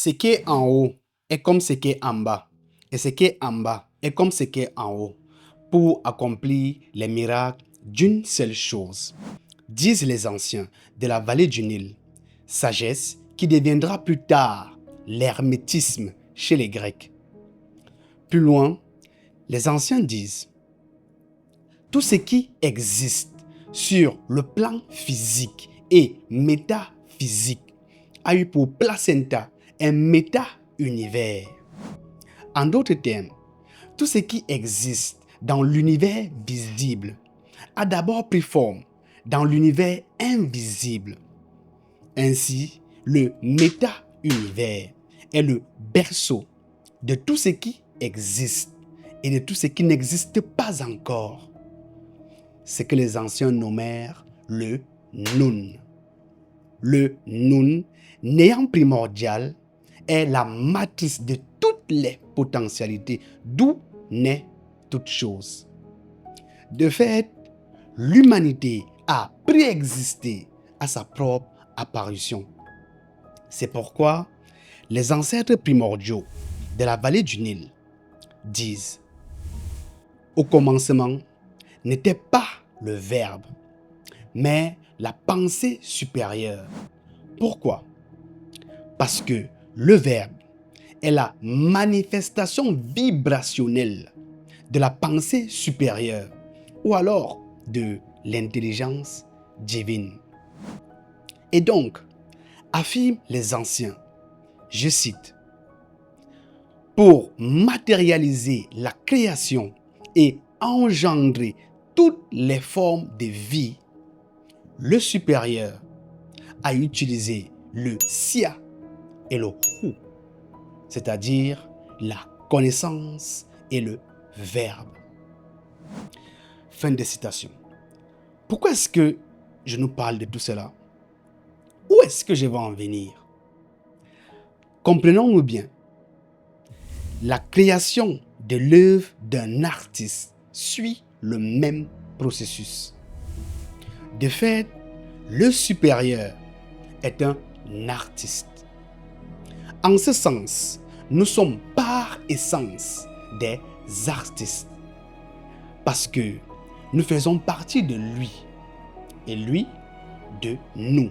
Ce qui est en haut est comme ce qui est en bas, et ce qui est en bas est comme ce qui est en haut, pour accomplir les miracles d'une seule chose, disent les anciens de la vallée du Nil, sagesse qui deviendra plus tard l'hermétisme chez les Grecs. Plus loin, les anciens disent, tout ce qui existe sur le plan physique et métaphysique a eu pour placenta un méta-univers. En d'autres termes, tout ce qui existe dans l'univers visible a d'abord pris forme dans l'univers invisible. Ainsi, le méta-univers est le berceau de tout ce qui existe et de tout ce qui n'existe pas encore. Ce que les anciens nommèrent le Nun. Le Nun, néant primordial, est la matrice de toutes les potentialités, d'où naît toute chose. De fait, l'humanité a préexisté à sa propre apparition. C'est pourquoi les ancêtres primordiaux de la vallée du Nil disent: au commencement n'était pas le Verbe, mais la pensée supérieure. Pourquoi? Parce que le Verbe est la manifestation vibrationnelle de la pensée supérieure ou alors de l'intelligence divine. Et donc, affirment les anciens, je cite, pour matérialiser la création et engendrer toutes les formes de vie, le supérieur a utilisé le Sia et le Hu, c'est-à-dire la connaissance et le verbe. Fin de citation. Pourquoi est-ce que je nous parle de tout cela? Où est-ce que je vais en venir? Comprenons-nous bien. La création de l'œuvre d'un artiste suit le même processus. De fait, le supérieur est un artiste. En ce sens, nous sommes par essence des artistes. Parce que nous faisons partie de lui et lui de nous.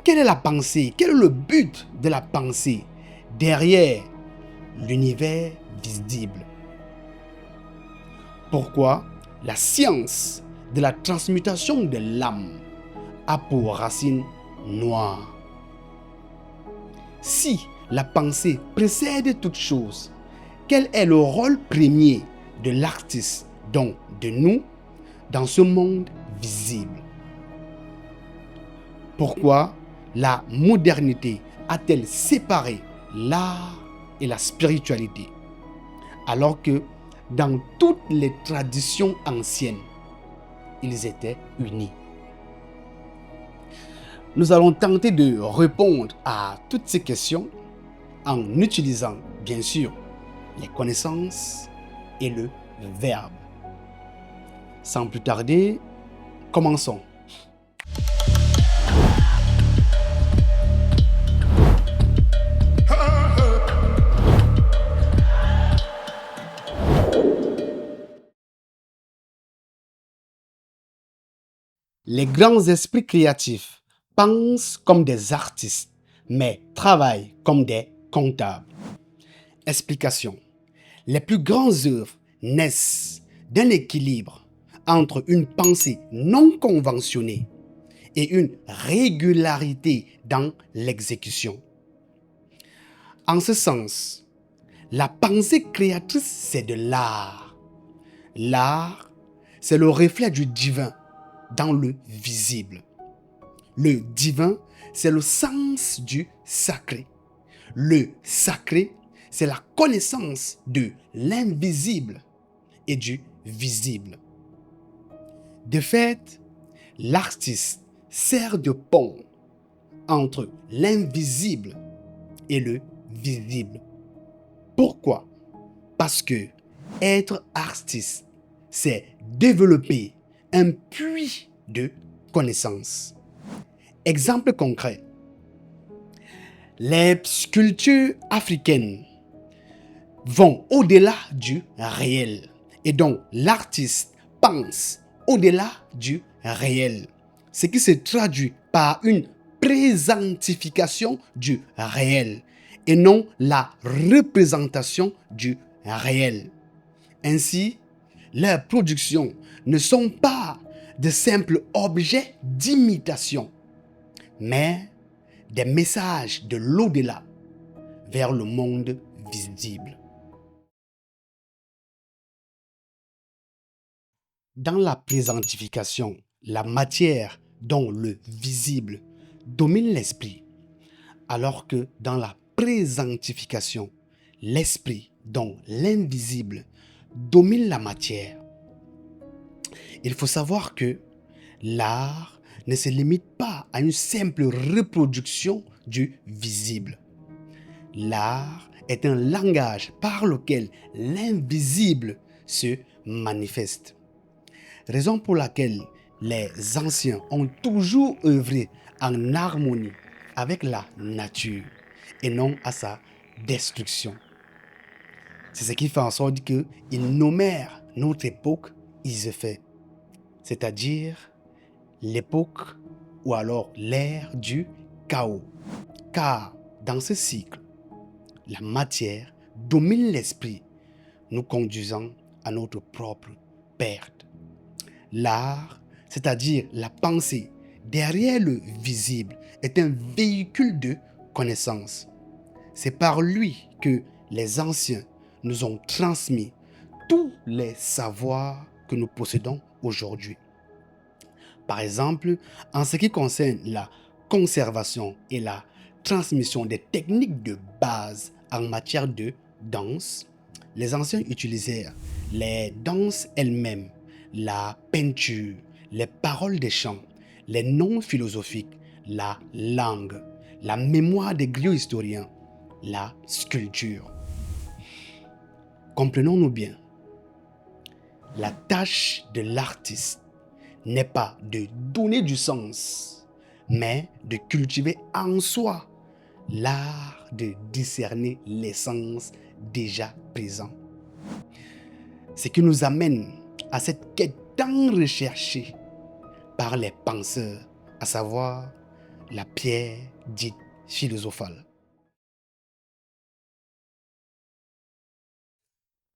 Quelle est la pensée? Quel est le but de la pensée derrière l'univers visible? Pourquoi la science de la transmutation de l'âme a pour racine noire? Si la pensée précède toute chose, quel est le rôle premier de l'artiste, donc de nous, dans ce monde visible? Pourquoi la modernité a-t-elle séparé l'art et la spiritualité, alors que dans toutes les traditions anciennes, ils étaient unis? Nous allons tenter de répondre à toutes ces questions en utilisant, bien sûr, les connaissances et le verbe. Sans plus tarder, commençons. Les grands esprits créatifs pensent comme des artistes, mais travaillent comme des comptables. Explication. Les plus grandes œuvres naissent d'un équilibre entre une pensée non conventionnée et une régularité dans l'exécution. En ce sens, la pensée créatrice, c'est de l'art. L'art, c'est le reflet du divin dans le visible. Le divin, c'est le sens du sacré. Le sacré, c'est la connaissance de l'invisible et du visible. De fait, l'artiste sert de pont entre l'invisible et le visible. Pourquoi? Parce que être artiste, c'est développer un puits de connaissances. Exemple concret. Les sculptures africaines vont au-delà du réel. Et donc, l'artiste pense au-delà du réel. Ce qui se traduit par une présentification du réel et non la représentation du réel. Ainsi, leurs productions ne sont pas de simples objets d'imitation, mais des messages de l'au-delà vers le monde visible. Dans la présentification, la matière dont le visible domine l'esprit, alors que dans la présentification, l'esprit dont l'invisible domine la matière. Il faut savoir que l'art ne se limite pas à une simple reproduction du visible. L'art est un langage par lequel l'invisible se manifeste. Raison pour laquelle les anciens ont toujours œuvré en harmonie avec la nature et non à sa destruction. C'est ce qui fait en sorte qu'ils nommèrent notre époque Isefet, c'est-à-dire l'époque ou alors l'ère du chaos. Car dans ce cycle, la matière domine l'esprit, nous conduisant à notre propre perte. L'art, c'est-à-dire la pensée derrière le visible, est un véhicule de connaissance. C'est par lui que les anciens nous ont transmis tous les savoirs que nous possédons aujourd'hui. Par exemple, en ce qui concerne la conservation et la transmission des techniques de base en matière de danse, les anciens utilisèrent les danses elles-mêmes, la peinture, les paroles des chants, les noms philosophiques, la langue, la mémoire des griots historiens, la sculpture. Comprenons-nous bien, la tâche de l'artiste n'est pas de donner du sens, mais de cultiver en soi l'art de discerner l'essence déjà présente. Ce qui nous amène à cette quête tant recherchée par les penseurs, à savoir la pierre dite philosophale.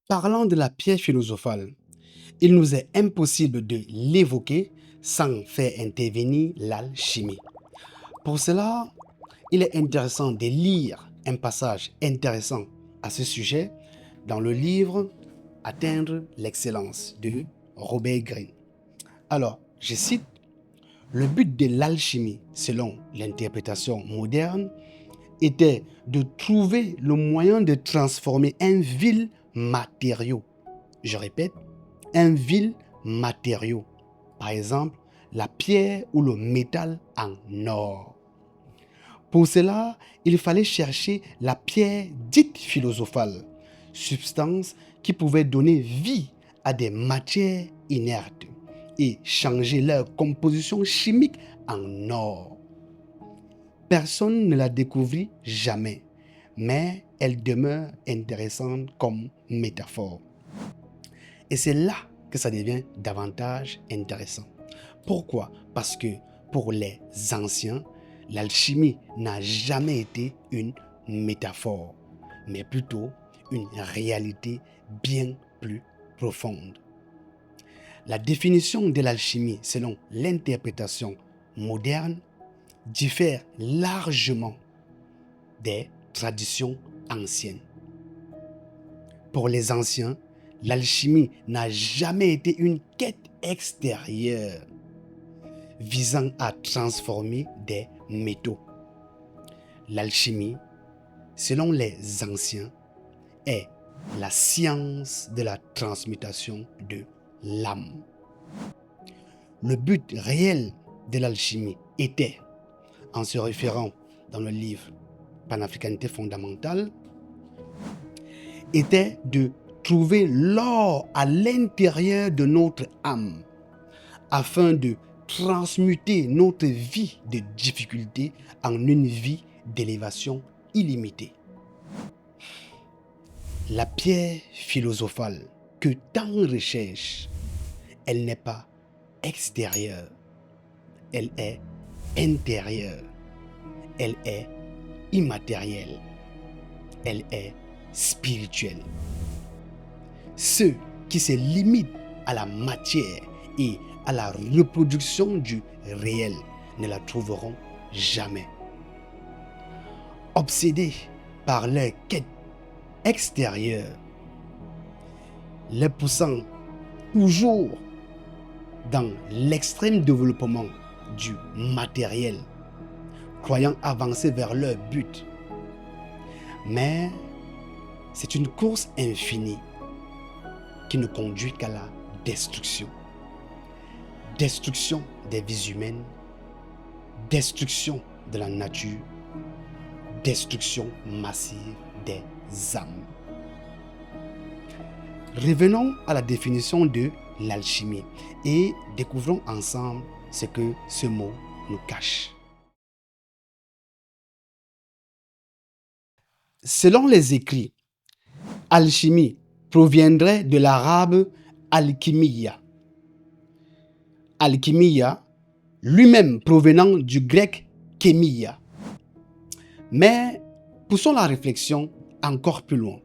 Parlant de la pierre philosophale, il nous est impossible de l'évoquer sans faire intervenir l'alchimie. Pour cela, il est intéressant de lire un passage intéressant à ce sujet dans le livre Atteindre l'excellence de Robert Greene. Alors, je cite, le but de l'alchimie, selon l'interprétation moderne, était de trouver le moyen de transformer un vil matériau. Je répète, un vil matériau. Par exemple, la pierre ou le métal en or. Pour cela, il fallait chercher la pierre dite philosophale, substance qui pouvait donner vie à des matières inertes et changer leur composition chimique en or. Personne ne la découvrit jamais, mais elle demeure intéressante comme métaphore. Et c'est là que ça devient davantage intéressant. Pourquoi? Parce que pour les anciens, l'alchimie n'a jamais été une métaphore, mais plutôt une réalité bien plus profonde. La définition de l'alchimie selon l'interprétation moderne diffère largement des traditions anciennes. Pour les anciens, l'alchimie n'a jamais été une quête extérieure visant à transformer des métaux. L'alchimie, selon les anciens, est la science de la transmutation de l'âme. Le but réel de l'alchimie était, en se référant dans le livre Panafricanité fondamentale, était de trouver l'or à l'intérieur de notre âme afin de transmuter notre vie de difficulté en une vie d'élévation illimité. La pierre philosophale que tant recherche, elle n'est pas extérieure, elle est intérieure, elle est immatérielle, elle est spirituelle. Ceux qui se limitent à la matière et à la reproduction du réel ne la trouveront jamais. Obsédés par leur quête extérieure, les poussant toujours dans l'extrême développement du matériel, croyant avancer vers leur but. Mais c'est une course infinie qui ne conduit qu'à la destruction. Destruction des vies humaines, destruction de la nature, destruction massive des âmes. Revenons à la définition de l'alchimie et découvrons ensemble ce que ce mot nous cache. Selon les écrits, alchimie proviendrait de l'arabe alchimia. Alchimia, lui-même provenant du grec kémia. Mais poussons la réflexion encore plus loin.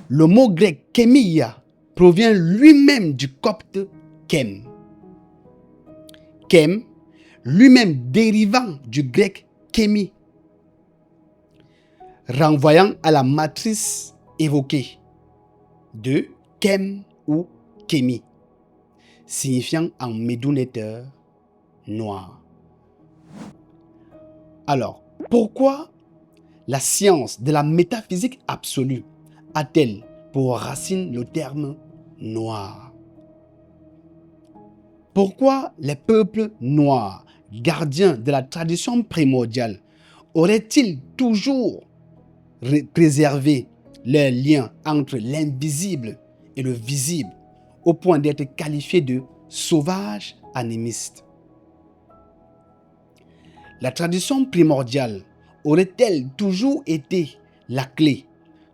Le mot grec kémia provient lui-même du copte kem. Kem, lui-même dérivant du grec kémi, renvoyant à la matrice évoquée de kem ou kémi, signifiant en médouneteur noir. Alors, pourquoi la science de la métaphysique absolue a-t-elle pour racine le terme noir? Pourquoi les peuples noirs, gardiens de la tradition primordiale, auraient-ils toujours préservé leur lien entre l'invisible et le visible au point d'être qualifiés de sauvages animistes? La tradition primordiale aurait-elle toujours été la clé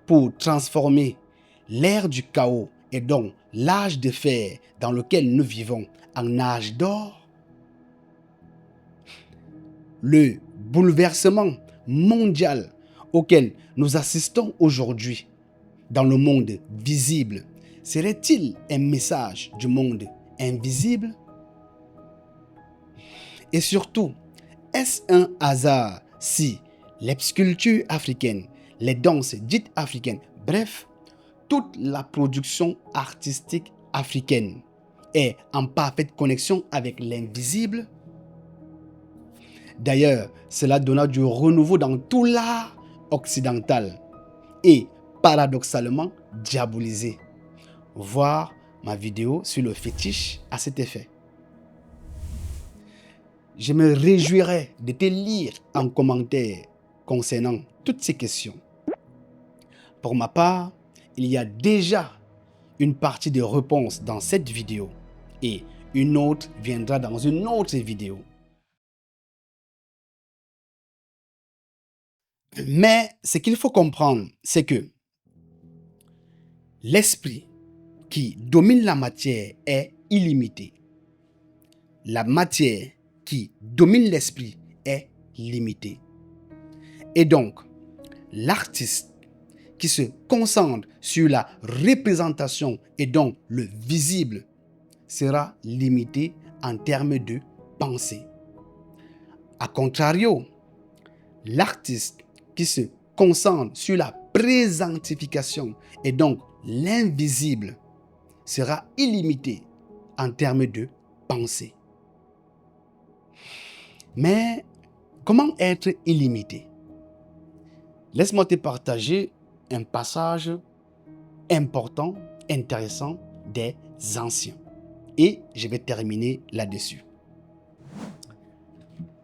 pour transformer l'ère du chaos et donc l'âge de fer dans lequel nous vivons en âge d'or? Le bouleversement mondial auquel nous assistons aujourd'hui dans le monde visible serait-il un message du monde invisible? Et surtout, est-ce un hasard si les sculptures africaines, les danses dites africaines, bref, toute la production artistique africaine est en parfaite connexion avec l'invisible? D'ailleurs, cela donna du renouveau dans tout l'art occidental et paradoxalement diabolisé. Voir ma vidéo sur le fétiche à cet effet. Je me réjouirais de te lire en commentaire concernant toutes ces questions. Pour ma part, il y a déjà une partie de réponse dans cette vidéo et une autre viendra dans une autre vidéo. Mais ce qu'il faut comprendre, c'est que l'esprit qui domine la matière est illimité. La matière qui domine l'esprit est limitée. Et donc, l'artiste qui se concentre sur la représentation et donc le visible sera limité en termes de pensée. A contrario, l'artiste qui se concentre sur la présentification et donc l'invisible sera illimité en termes de pensée. Mais comment être illimité? Laisse-moi te partager un passage important, intéressant des anciens. Et je vais terminer là-dessus.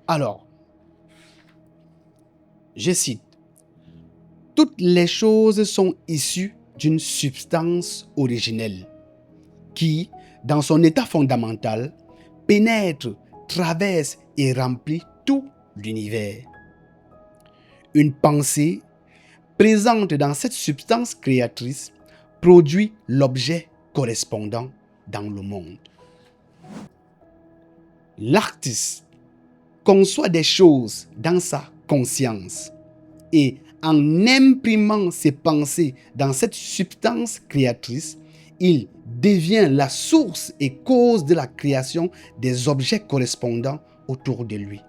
Alors, je cite, « Toutes les choses sont issues d'une substance originelle qui, dans son état fondamental, pénètre, traverse et remplit tout l'univers. Une pensée présente dans cette substance créatrice produit l'objet correspondant dans le monde. L'artiste conçoit des choses dans sa conscience et en imprimant ses pensées dans cette substance créatrice, il devient la source et cause de la création des objets correspondants autour de lui.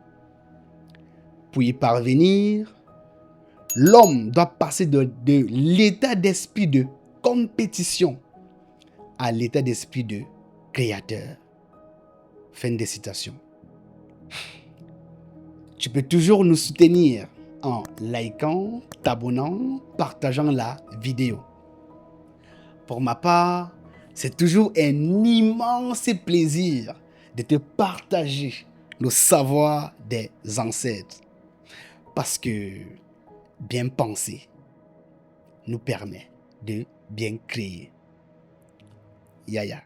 Pour y parvenir, l'homme doit passer de l'état d'esprit de compétition à l'état d'esprit de créateur. Fin de citation. Tu peux toujours nous soutenir en likant, t'abonnant, partageant la vidéo. Pour ma part, c'est toujours un immense plaisir de te partager le savoir des ancêtres. Parce que bien penser nous permet de bien créer. Yaya.